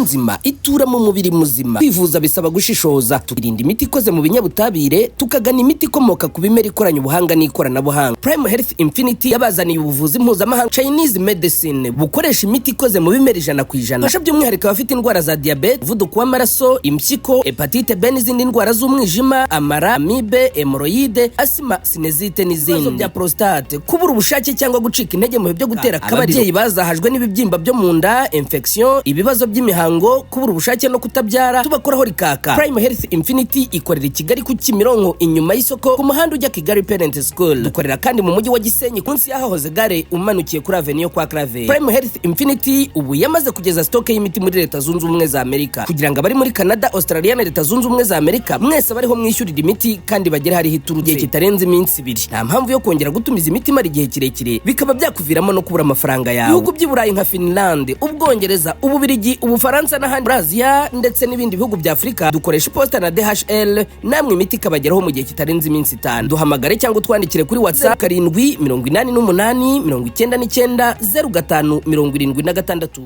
nzima itura mu mubiri muzima. Kwivuza bisaba gushishoza, tukirinda imiti ikoze mu binyabutabire, tukagana imiti ikomoka ku bimera ikoranye ubuhanga n'ikoranabuhanga. Prime Health Infinity yabazaniye ubuvuzi mpuzamahanga Chinese medicine bukoresha imiti ikoze mu bimera 100%. Fasha by'umwihariko abafite indwara za diabete, umuvuduko w'amaraso, impyiko, hepatite B n'izindi ndwara z'umwijima, amara, amibe, hemorrhoide, asima, sinezite n'izindi. Bya prostate, kubura ubushake cyangwa gucika intege mu byo gutera kabariro. Ababyeyi bazahajwe n'ibibyimba byo mu nda, infection, ibibazo by'imihango, kubura ubushake no kutabyara, tubakoraho rikaka. Prime Health Infinity ikorera i Kigali ku Kimironko inyuma y'isoko ku muhanda ujya Kigali Parent School. Dukorera kandi mu mujyi wa Gisenyi kunsi yahahoze gare umanukiye kuri Avenue kwa Clave. Prime Health Infinity ubu yamaze kugeza stock y'imiti muri Leta Zunze Ubumwe za Amerika, kugira ngo abari muri Canada, Australia na Leta Zunze Ubumwe za Amerika mwese bariho mwishyurira imiti kandi bagere hari hituruje kitarenze iminsi 2. Nta mpamvu yo kongera gutumiza imiti mari igihe kirekire bikaba byakuviramo no kubura amafaranga yawe. Ibihugu by'Iburayi nka Finland, Ubwongereza, Ububiligi, Ubufaransa n'ahandi Asia ndetse n'ibindi bihugu bya Afrika dukoresha posta na DHL, namwe imiti kabageraho mu gihe kitarenze iminsi 5. Duhamagare cyangwa twandikire kuri WhatsApp 788990576.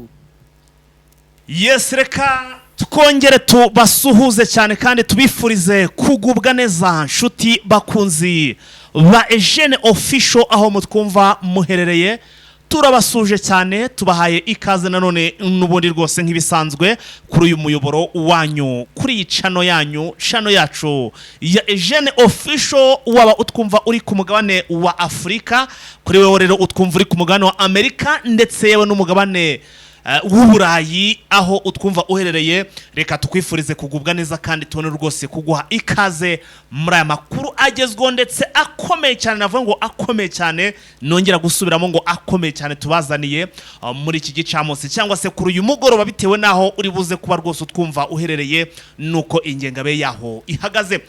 Yes, reka tukongere tubasuhuze cyane kandi tubifurize kugubwa neza nshuti bakunzi ba Eugene Official aho mutwumva muherereye. Turabasuje cyane, tubahaye ikaze nanone n'ubundi rwose nk'ibisanzwe kuri uyu muyoboro wanyu, kuri iyi channel yanyu, channel yacu ya Eugene Official. Waba utwumva uri ku mugabane wa Afrika, kuri wewe rero utwumva uri ku mugabane wa Amerika ndetse yewe n'umugabane w'Uburayi aho utwumva uherereye. Reka tukwifurize kugubwa neza kandi tubone rwose kuguha ikaze muri aya makuru agezweho ndetse akomeye cyane. Navuga ngo akomeye cyane, nongera gusubiramo ngo akomeye cyane tubazaniye muri iki gicamunsi cyangwa se kuri uyu mugoroba, bitewe naho uri buze kuba rwose utwumva uherereye nuko ingengabe yaho ihagaze.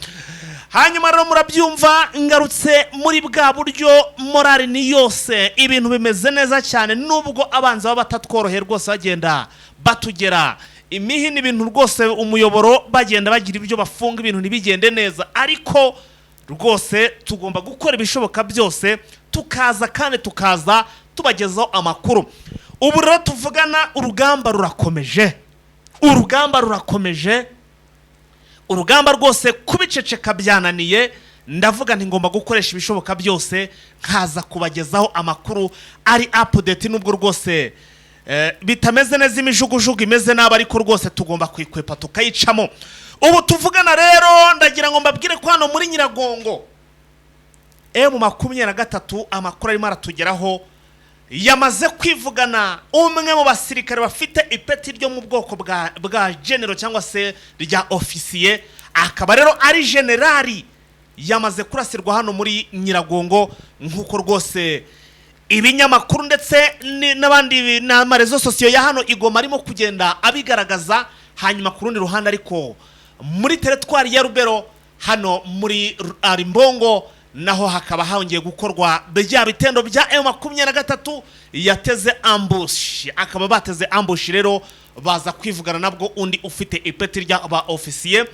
Hanyuma rero murabyumva, ngarutse muri bwa buryo morali ni yose, ibintu bimeze neza cyane nubwo abanza baba batatworohe rwose bagenda batugera imihini ibintu rwose umuyoboro bagenda bagira ibyo bafunga ibintu ntibigende neza, ariko rwose tugomba gukora ibishoboka byose tukaza kandi tukaza tubagezaho amakuru. Ubu rero tuvugana urugamba rurakomeje, urugamba rurakomeje, urugamba rwose kubiceceka byananiye. Ndavuga nti ngomba gukoresha ibishoboka byose nkaza kubagezaho amakuru ari update, nubwo rwose bitameze neza, imijugujugu imeze nabi, ariko rwose tugomba kwikwepa tukayicamo. Ubu tuvugana rero ndagira ngo mbabwire ko hano muri Nyiragongo M23 amakuru arimo aratugeraho yamaze kwivugana umwe mu basirikare bafite ipeti ryo mu bwoko bwa general cyangwa se rya ofisiye, akaba rero ari generali, yamaze kurasirwa hano muri Nyiragongo nkuko rwose ibinyamakuru ndetse n'abandi n'amarezo sosiyo ya hano Igoma arimo kugenda abigaragaza. Hanyuma ku rundi ruhande ariko muri teritwari ya Rubero hano muri Alimbongo naho hakaba hongeye gukorwa bya bitendo bya M23 yateze ambush, akaba bateze ambush rero baza kwivugana nabwo undi ufite ipeti rya ba ofisiye.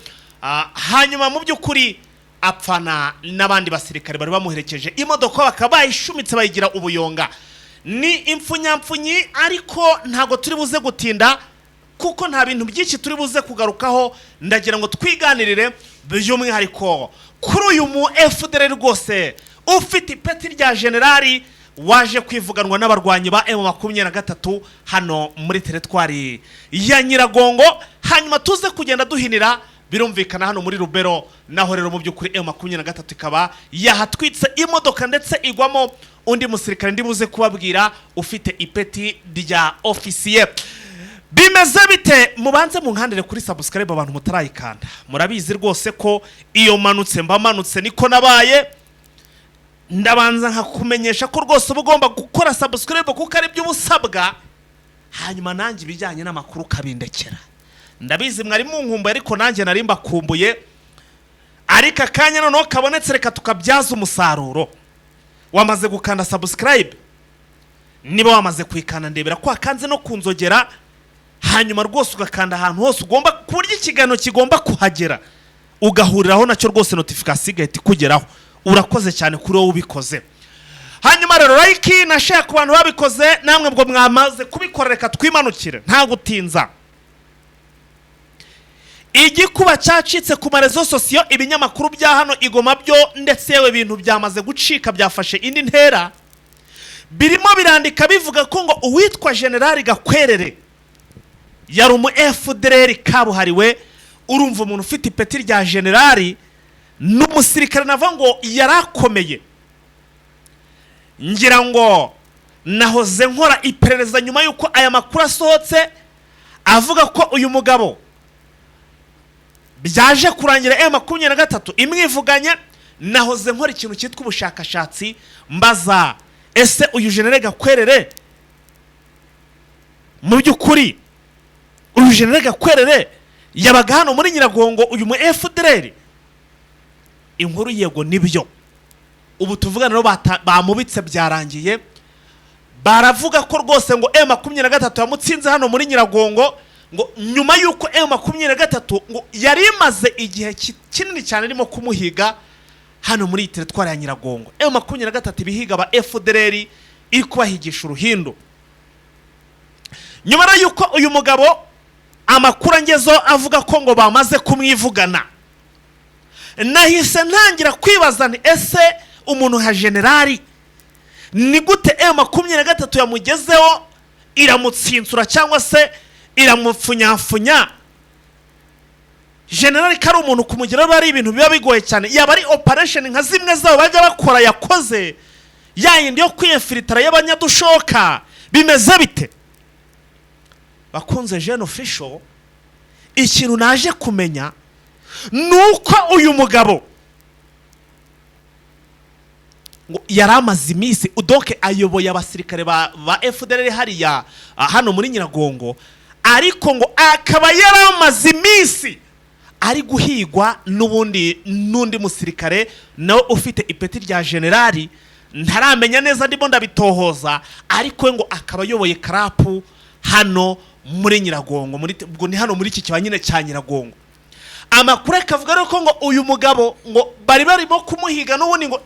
Hanyuma mu by'ukuri apfana n'abandi basirikare bari bamuherekeje, imodoka bakaba bayishumitse bayigira ubuyonga. Ni impfunyamfunyi, ariko ntago turi buze gutinda kuko nta bintu byinshi turi buze kugarukaho. Ndagira ngo twiganirire by'umwihariko kuri uyu mu FDLR rwose ufite ipeti rya generali waje kwivuganwa n'abarwanyi ba M23 hano muri teritwari ya Nyiragongo. Hanyuma tuze kugenda duhinira, birumvikana hano muri Rubero naho rero mu by'ukuri M23 ikaba yahatwitse imodoka ndetse igwamo undi musirikare ndibuze kubabwira ufite ipeti rya ofisiye. Bimeze bite? Mubanze mu nkandire kuri subscribe abantu mutarayikanda. Murabizi rwose ko iyo manutse mbamanutse niko nabaye. Ndabanza nkakumenyesha ko rwose ugomba gukora subscribe kuko ari byo busabwa, hanyuma nanjye bijyanye n'amakuru kabindekera. Ndabizi mwari munkumbuye, ariko nanjye nari mbakumbuye, ariko akanya noneho kabonetse reka tukabyaza umusaruro. Wamaze gukanda subscribe? Niba wamaze kwikanda ndebera ko akanze no kunzogera, hanyuma rwose ugakanda ahantu hose ugomba kurya ikiganiro kigomba kuhagera, ugahuriraho nacyo rwose notification igahita ikugeraho. Urakoze cyane kuri wowe ubikoze. Hanyuma rero like na share ku bantu babikoze, namwe bwo mwamaze kubikora reka twimanukire nta gutinza. igikuba cyacitse ku marezo sosiyo, ibinyamakuru bya hano Igoma byo ndetse yewe ibintu byamaze gucika, byafashe indi ntera, birimo birandika bivuga ko ngo uwitwa General Gakwerere yari umu FDLR kabuhariwe. Urumva umuntu ufite ipeti rya generali n'umusirikare nava ngo yarakomeye. Ngira ngo nahoze nkora iperereza nyuma yuko aya makuru asohotse avuga ko uyu mugabo byaje kurangira M23 imwivuganye. Nahoze nkora ikintu cyitwa ubushakashatsi mbaza ese uyu General Gakwerere mu by'ukuri uyu General Gakwerere yabaga hano muri Nyiragongo uyu mu FDLR? Inkuru yego nibyo. Ubu tuvugana no bamubitse byarangiye, baravuga ko rwose ngo M23 yamutsinze hano muri Nyiragongo, ngo nyuma yuko M23 ngo yari imaze igihe kinini cyane arimo kumuhiga hano muri teritwari ya Nyiragongo. M23 bihiga ba FDLR iri kubahigisha uruhindo. Nyuma yuko uyu mugabo amakuru angezo avuga ko ngo bamaze kumwivugana, nahise ntangira kwibaza ni ese umuntu nka generali ni gute M23 yamugezeho iramutsintsura cyangwa se iramupfunyafunya? Generali kari umuntu kumugeraho ari ibintu biba bigoye cyane. Yaba ari operation nka zimwe zabo bajya bakora yakoze yayindi yo kwiyefilitara y'abanyadushoka, bimeze bite? Bakunze Jeune Official, ikintu naje kumenya nuko uyu mugabo ngo yaramaze iminsi udoke ayoboye abasirikare ba FDLR hariya hano muri Nyiragongo, ariko ngo akaba yaramaze iminsi ari guhigwa n'undi musirikare nawe ufite ipeti rya generali. Ntaramenya neza ndimo ndabitohoza, ariko ngo akaba ayoboye karapu hano muri Nyiragongo, ubwo ni hano muri iki kiba nyine cya Nyiragongo. Amakuru akavuga ko ngo uyu mugabo ngo bari barimo kumuhiga n'ubundi ngo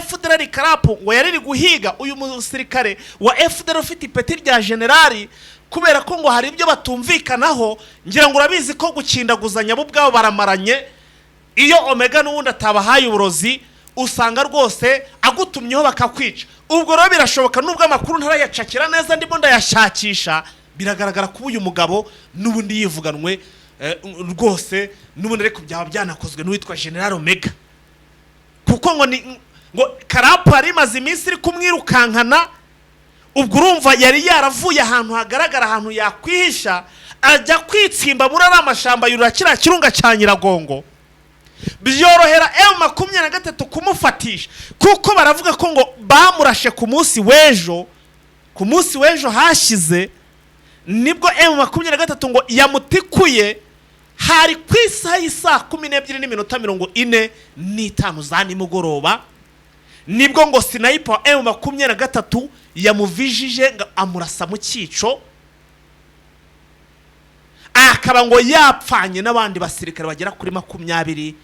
FDLR karapu ngo yariri guhiga uyu musirikare wa FDLR ufite ipeti rya generali, kubera ko ngo hari ibyo batumvikanaho. Ngira ngo urabizi ko gukindaguzanya bo bwabo baramaranye. Iyo Omega n'ubundi atabahaye uburozi usanga rwose agutumyeho bakakwica. Ubwo rero birashoboka nubwo amakuru ntarayacakira neza ndimo ndayashakisha, biragaragara ko uyu mugabo n'ubundi yivuganwe rwose n'ubundi ariko byaba byanakozwe n'uwitwa General Omega, kuko ngo karapu ari maze iminsi iri kumwirukankana. Ubwo urumva yari yaravuye ahantu hagaragara, ahantu yakwihisha, ajya kwitsimba muri amashamba yurira kiriya kirunga cya Nyiragongo. Byorohera M23 kumufatisha, kuko baravuga ko ngo bamurashe ku munsi w'ejo hashize, nibwo M23 ngo yamutikuye hari ku isaha y'isa 12:45 za nimugoroba. Nibwo ngo sniper M23 yamuvijije ngo amurasa mu cyico, akaba ngo yapfanye n'abandi basirikare bagera kuri 27.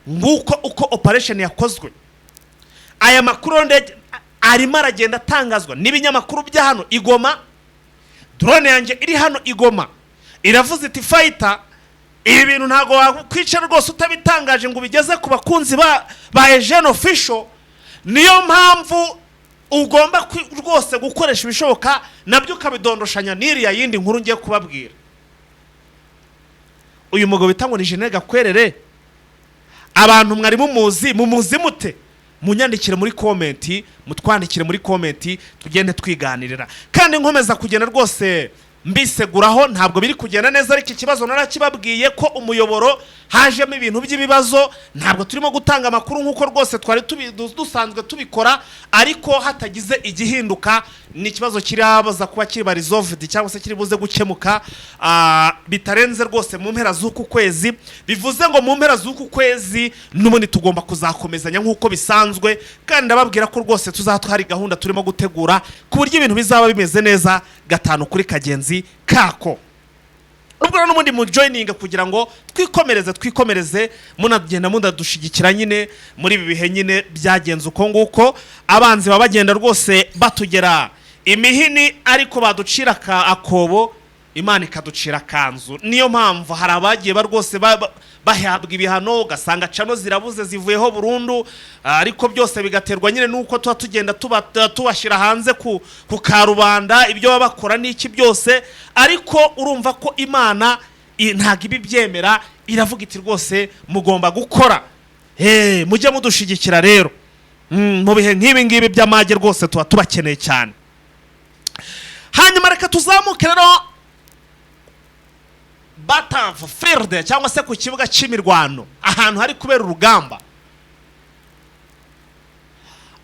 Nguko uko operation yakozwe. Aya makuru arimo aragenda atangazwa n'ibinyamakuru bya hano Igoma. Drone yanjye iri hano Igoma iravuze iti fighter, ibi bintu ntago wakwica rwose utabitangaje ngo bigeze ku bakunzi ba Jeune Official. Niyo mpamvu ugomba rwose gukoresha ibishoboka nabyo ukabidondoshanya n'iriya yindi nkuru ngiye kubabwira. Uyu mugabo bitangwa ni General Gakwerere, abantu mwari mumuzi mute? Munyandikire muri comment, mutwandikire muri comment, tugende twiganirira. Kandi nkomeza kugenda rwose mbiseguraho, ntabwo biri kugenda neza, ariko ikibazo narakibabwiye ko umuyoboro hajemo ibintu by'ibibazo. Ntabwo turimo gutanga amakuru nkuko rwose twari dusanzwe tubikora, ariko hatagize igihinduka ni ikibazo kirabaza kuba kiri resolved cyangwa se kiri buze gukemuka bitarenze rwose mu mpera z'uku kwezi. Bivuze ngo mu mpera z'uku kwezi n'ubundi tugomba kuzakomezanya nkuko bisanzwe, kandi ndababwira ko rwose tuzatwara gahunda turimo gutegura ku buryo ibintu bizaba bimeze neza gatanu kuri kagenzi kako. Ubwo n'ubundi mu joining kugira ngo twikomereze munagenda mundadushigikira nyine muri ibi bihe nyine byagenze uko nguko. Abanzi babagenda rwose batugera imihini ariko baducira akobo Imana ikaducira kanzu. Niyo mpamvu hari abagiye rwose bahabwa ibihano ugasanga cano zirabuze zivuyeho burundu, ariko byose bigaterwa nyine nuko tuba tugenda tubashyira hanze ku karubanda ibyo baba bakora n'iki byose, ariko urumva ko Imana ntago ibi byemera, iravuga iti rwose mugomba gukora, mujye mudushigikira rero mu bihe nk'ibi ngibi by'amage rwose tuba tubakeneye cyane. Hanyuma reka tuzamuke rero Battlefield cyangwa se ku kibuga cy'imirwano, ahantu hari kubera urugamba.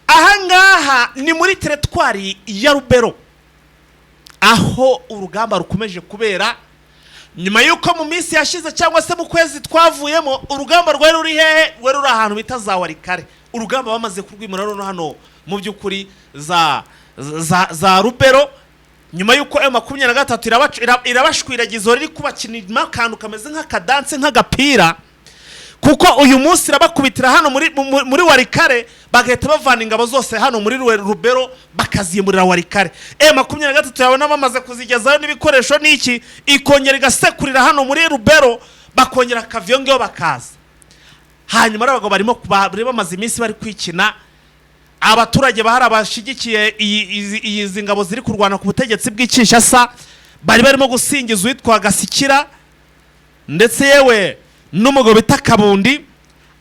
Ahangaha ni muri teritwari ya Rubero, aho urugamba rukomeje kubera nyuma yuko mu minsi yashize cyangwa se mu kwezi twavuyemo urugamba rwari ruri hehe, rwari ruri ahantu bita za Warikare. Urugamba bamaze kurwimura rero hano mu by'ukuri za Rubero, nyuma yuko M23 irabashwiragizo riri kubakinira akantu kameze nk'akadanse nk'agapira, kuko uyu munsi irabakubitira hano muri Warikare, bagahita bavana ingabo zose hano muri Rubero bakazimurira Warikare. M23 yabona bamaze kuzigezayo n'ibikoresho n'iki, ikongera igasekurira hano muri Rubero, bakongera akavyongeho bakaza. Hanyuma abagabo barimo bamaze iminsi bari kwikina, abaturage bahari abashigikiye izi ngabo ziri kurwana ku butegetsi bw'Kinshasa bari barimo gusingiza uwitwa Gasikira ndetse yewe n'umugabo bita Kabundi.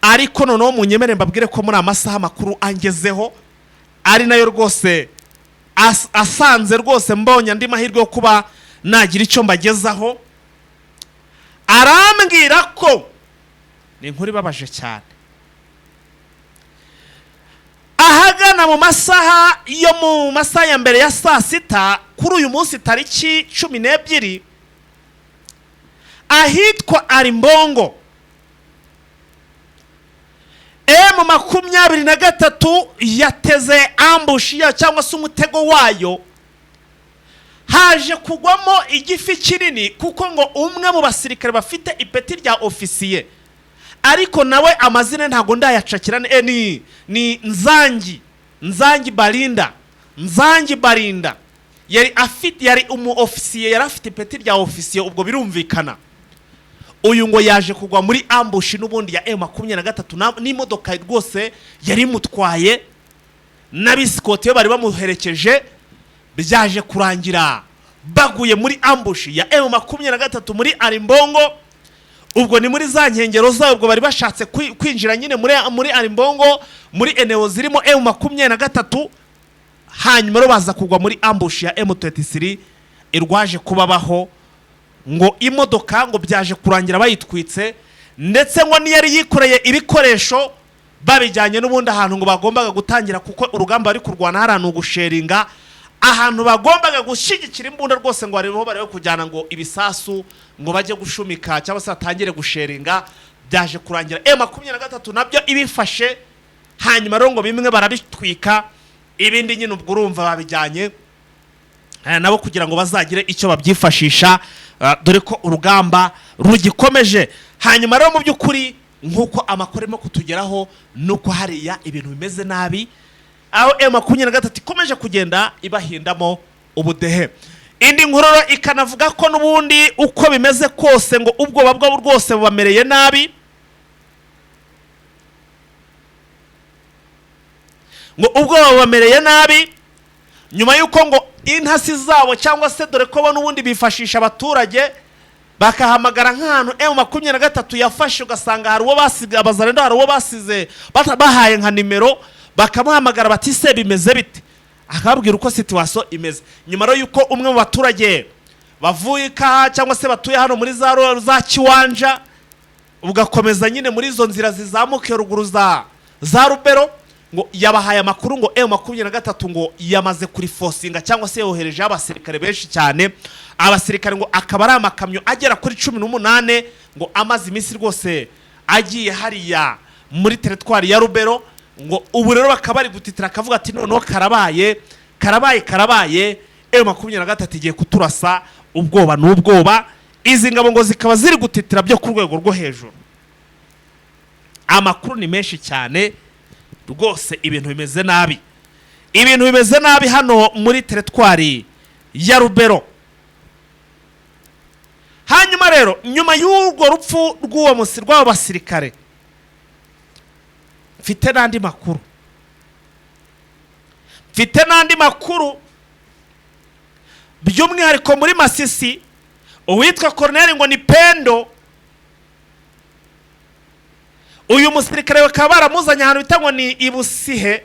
Ariko noneho munyemere mbabwire ko muri amasaha makuru angezeho ari nayo rwose asanze rwose mbonye andi mahirwe yo kuba nagira icyo mbagezaho, arambwira ko ni inkuru ibabaje cyane. Ahagana mu masaha ya mbere ya saa sita kuri uyu munsi tariki 12 ahitwa Alimbongo, M23 yateze ambush cyangwa se umutego wayo, haje kugwamo igifi kinini, kuko ngo umwe mu basirikare bafite ipeti rya Ofisiye, ariko nawe amazina ntago ndayacakira, ni Nzangi Barinda yari umu Ofisiye, yari afite ipeti rya Ofisiye. Ubwo birumvikana uyu ngo yaje kugwa muri ambush n'ubundi ya M23 n'imodoka rwose yari mutwaye n'abisikoti bari bamuherekeje, byaje kurangira baguye muri ambush ya M23 muri Alimbongo. Ubwo ni muri za nkengero zayo, ubwo bari bashatse kwinjira nyine muri Alimbongo, muri eneo zirimo M23. Hanyuma ro baza kugwa muri ambush ya M23 irwaje kubabaho, ngo imodoka ngo byaje kurangira bayitwitse, ndetse ngo niyari yikoreye ibikoresho babijyanye n'ubundi ahantu ngo bagombaga gutangira, kuko urugamba ari kurwana harano gusheringa ahantu bagombaga gushigikira imbunda rwose, ngo ariho bari kujyana ngo ibisasu ngo bajye gushumika cyangwa se atangire gusheringa. Byaje kurangira M23 nabyo ibifashe, hanyuma rero ngo bimwe barabitwika, ibindi nyine ubwo urumva babijyanye nabo kugira ngo bazagire icyo babyifashisha, dore ko urugamba rugikomeje. Hanyuma rero mu by'ukuri nk'uko amakuru arimo kutugeraho nuko hariya ibintu bimeze nabi, aho M23 ikomeje kugenda ibahindamo ubudehe. Indi nkuroro ikanavuga ko n'ubundi uko bimeze kose ngo ubwoba bwabo rwose bubamereye nabi, ngo ubwoba bubamereye nabi nyuma yuko ngo intasi zabo cyangwa se dore ko n'ubundi bifashisha abaturage bakahamagara nk'ahantu M23 yafashe, ugasanga hari uwo basize abazarendo, hari uwo basize bahaye nka nimero, bakamuhamagara bati se bimeze bite, akababwira uko situation imeze. Nyuma rero yuko umwe mu baturage bavuye cyangwa se batuye hano muri za Kiwanja, ugakomeza nyine muri izo nzira zizamuke ruguru za Rubero, ngo yabahaye amakuru ngo M23 ngo yamaze kuri forcinga cyangwa se yohereje abasirikare benshi cyane. Abasirikare ngo akaba ari amakamyo agera kuri 18 ngo amazi iminsi rwose agiye hariya muri teritwari ya Rubero, ngo ubu rero bakaba bari gutitira akavuga ati noneho karabaye M23 igiye kuturasa, ubwoba n'ubwoba. Izi ngabo ngo zikaba ziri gutitira byo ku rwego rwo hejuru. Amakuru ni menshi cyane rwose, ibintu bimeze nabi. ibintu bimeze nabi hano muri teritwari ya Rubero. Hanyuma rero nyuma y'urwo rupfu rw'uwo musirwa w'abasirikare mfite n'andi makuru by'umwihariko muri Masisi. Uwitwa Colonel ngo ni Pendo, uyu musirikare bakaba baramuzanye ahantu bita ngo ni Ibusihe,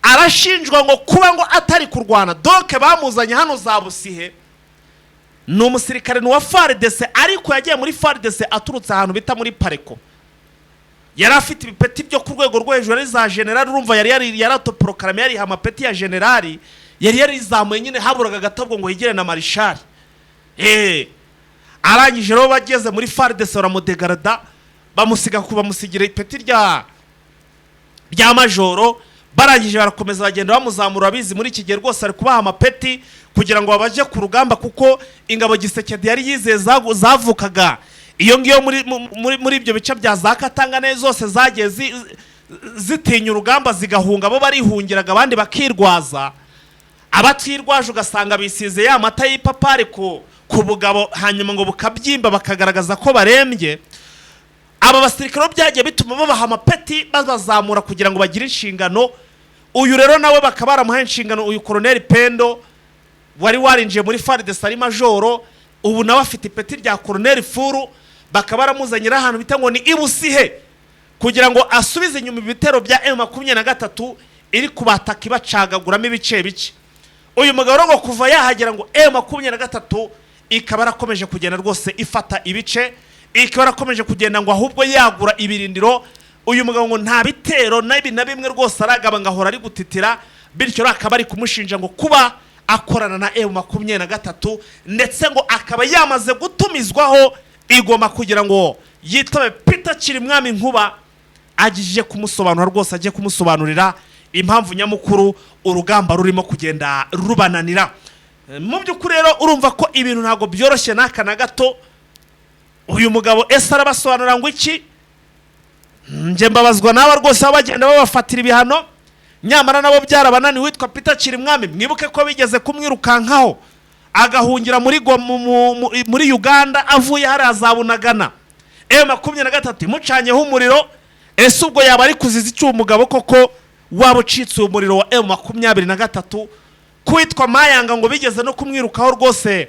arashinjwa ngo kuba ngo atari kurwana. Donc bamuzanye hano za Busihe, ni umusirikare wa FARDC ariko yagiye muri FARDC aturutse ahantu bita muri Pareko. Yari afite ibipeti byo ku rwego rwo hejuru ari za general. Urumva yari yaratoproklame yari amapeti ya generali, yari yarizamuye nyine haburaga gatabwo ngo yigire na marishali. Arangije rero bageze muri FARDC baramudegarada, bamusigira ipeti rya majoro. Barangije barakomeza bagenda bamuzamura, bizi muri iki gihe rwose ari kubaha amapeti kugira ngo babaje ku rugamba, kuko ingabo Gisekedi yari yizeye zavukaga iyo ngiyo muri ibyo bice bya za Katangane zose zagiye zitinya urugamba zigahunga. Bo barihungiraga abandi bakirwaza. Abatirwaje ugasanga bisize ya mata y'ipapari ku bugabo, hanyuma ngo bukabyimba bakagaragaza ko barembye. Aba basirikare byagiye bituma babaha amapeti bazamura kugira ngo bagire inshingano. Uyu rero nawe bakaba baramuha inshingano, uyu Colonel Pendo wari warinjiye muri FARDC ari majoro, ubu nawe afite ipeti rya Colonel Furu. Bakaba baramuzanyira ahantu bita ngo ni Ibusihe kugira ngo asubize inyuma ibitero bya M23 iri kubataka ibacagaguramo ibice bice. Uyu mugabo ngo kuva yahagera ngo M23 ikaba arakomeje kugenda rwose ifata ibice, ikaba arakomeje kugenda ngo ahubwo yagura ibirindiro. Uyu mugabo ngo nta bitero na bimwe rwose aragaba ngahora ari gutitira, bityo akaba ari kumushinja ngo kuba akorana na M23, ndetse ngo akaba yamaze gutumizwaho igoma kugira ngo yitabe Peter Kirimwami Nkuba agije kumusobanura rwose, agiye kumusobanurira impamvu nyamukuru urugamba rurimo kugenda rubananira. Mu by'ukuri rero urumva ko ibintu ntago byoroshye n'aka na gato. Uyu mugabo arabasobanura ngo iki, nje mbabazwa nawe rwose bagenda babafatira ibihano, nyamara nabo byarabananiwe. Witwa Peter Kirimwami, mwibuke ko bigeze kumwirukankaho agahungira muri Uganda, avuye hari azabunagana M23 mucanyeho umuriro. Ese ubwo yaba ari kuziza icyo umugabo koko waba ucitse umuriro wa M23? Kwitwa Mayanga ngo bigeze no kumwirukaho rwose,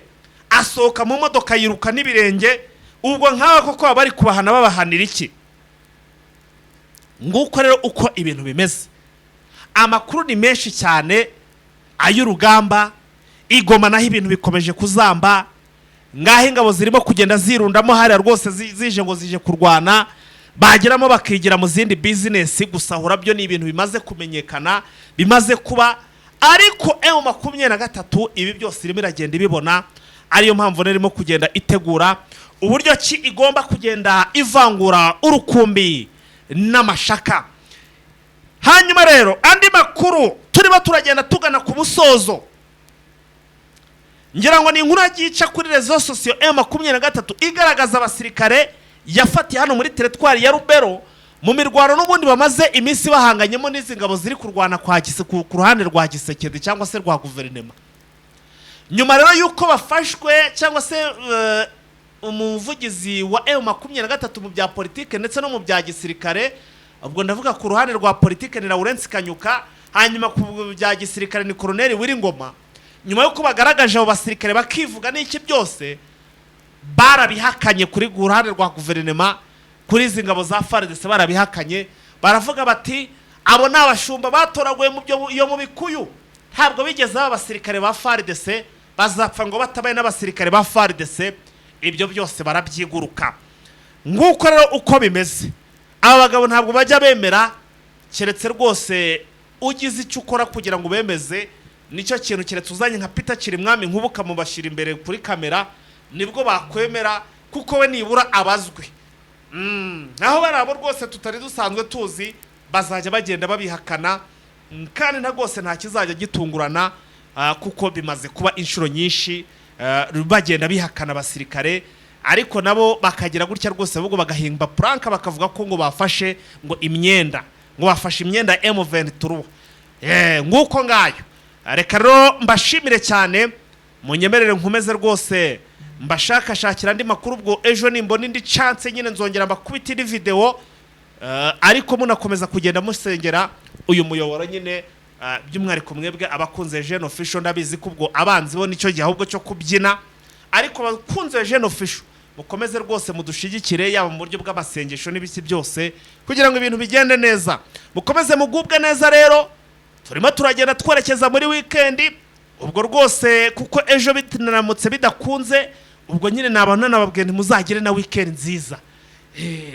asohoka mu modoka yiruka n'ibirenge. Ubwo nkawe koko bari kubahana babahanira iki? Nguko rero uko ibintu bimeze. Amakuru ni menshi cyane ay'urugamba. Igoma naho ibintu bikomeje kuzamba, ngaho ingabo zirimo kugenda zirundamo hariya rwose zije kurwana, bageramo bakigira mu zindi business. Gusahura byo ni ibintu bimaze kumenyekana, bimaze kuba. Ariko M23 ibi byose irimo iragenda ibibona, ariyo mpamvu nerimo kugenda itegura uburyo ki igomba kugenda ivangura urukumbi n'amashaka. Hanyuma rero andi makuru turimo turagenda tugana ku busozo. Ngira ngo ni inkuru yagica kuri rezo sosiyo M23 igaragaza abasirikare yafatiye hano muri teritwari ya Rubero mu mirwano n'ubundi bamaze iminsi bahanganyemo n'izi ngabo ziri kurwana ku ruhande rwa Gisekedi cyangwa se rwa guverinema. Nyuma rero yuko bafashwe cyangwa se umuvugizi wa M23 mu bya politike ndetse no mu bya gisirikare, ubwo ndavuga ku ruhande rwa politike ni Lawrence Kanyuka, hanyuma ku bya gisirikare ni Colonel Wiringoma. Nyuma yuko bagaragaje abo basirikare bakivuga n'iki byose, barabihakanye kuri ruhande rwa guverinema, kuri izi ngabo za FARDC barabihakanye. Baravuga bati abo n'abashumba batoraguye mu bikuyu, ntabwo bigeze abasirikare ba FARDC, bazapfa ngo batabaye n'abasirikare ba FARDC. Ibyo byose barabyiguruka. Nguko rero uko bimeze, aba bagabo ntabwo bajya bemera, keretse rwose ugize icyo ukora kugira ngo bemeze. Nicyo kintu keretse uzanye nka Peter Kirimwami Nkubuka mu bashira imbere kuri kamera, nibwo bakwemera, kuko we nibura abazwe. Naho barabo rwose tutari dusanzwe tuzi, bazajya bagenda babihakana, kandi nta rwose nta kizajya gitungurana, kuko bimaze kuba inshuro nyinshi bagenda bihakana abasirikare. Ariko nabo bakagira gutya rwose, ahubwo bagahimba prank bakavuga ko ngo bafashe ngo imyenda, ngo bafashe imyenda M23. nguko ngayo. Reka rero mbashimire cyane, munyemerere nkomeze rwose mbashakashakira andi makuru, ubwo ejo nimbona indi chance nyine nzongera mbakubitira video, ariko munakomeza kugenda musengera uyu muyoboro nyine, by'umwihariko mwebwe abakunze Jeune Official. Ndabizi ko ubwo abanzi bo nicyo gihe ahubwo cyo kubyina, ariko abakunze Jeune Official mukomeze rwose mudushigikire, yaba mu buryo bw'amasengesho n'ibiki byose, kugira ngo ibintu bigende neza. Mukomeze mugubwe neza rero, turimo turagenda twerekeza muri weekend, ubwo rwose kuko ejo bitinamutse bidakunze, ubwo nyine nabana nababwende muzagire na weekend nziza.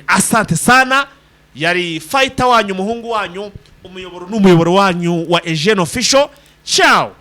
Asante sana, yari fighter wanyu, umuhungu wanyu, umuyoboro n'umuyoboro wanyu wa Jeune Official. Ciao.